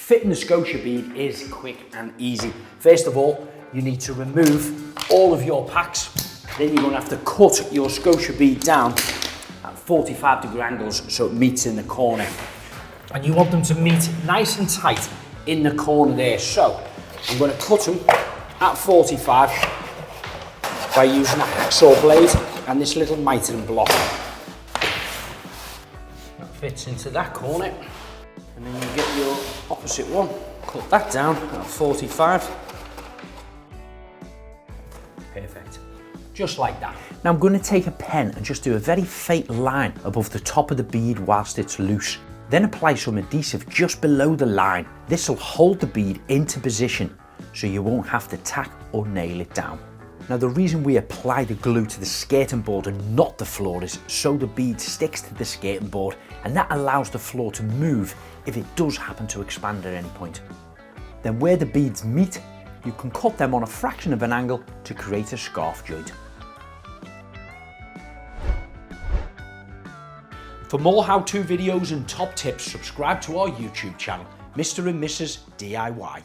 Fitting the Scotia bead is quick and easy. First of all, you need to remove all of your packs. Then you're going to have to cut your Scotia bead down at 45-degree angles so it meets in the corner. And you want them to meet nice and tight in the corner there. So I'm going to cut them at 45 by using a hacksaw blade and this little mitering block. That fits into that corner. And then you get your opposite one, cut that down at 45. Perfect. Just like that. Now I'm going to take a pen and just do a very faint line above the top of the bead whilst it's loose. Then apply some adhesive just below the line. This will hold the bead into position so you won't have to tack or nail it down. Now the reason we apply the glue to the skirting board and not the floor is so the bead sticks to the skirting board, and that allows the floor to move if it does happen to expand at any point. Then where the beads meet, you can cut them on a fraction of an angle to create a scarf joint. For more how-to videos and top tips, subscribe to our YouTube channel, Mr. and Mrs. DIY.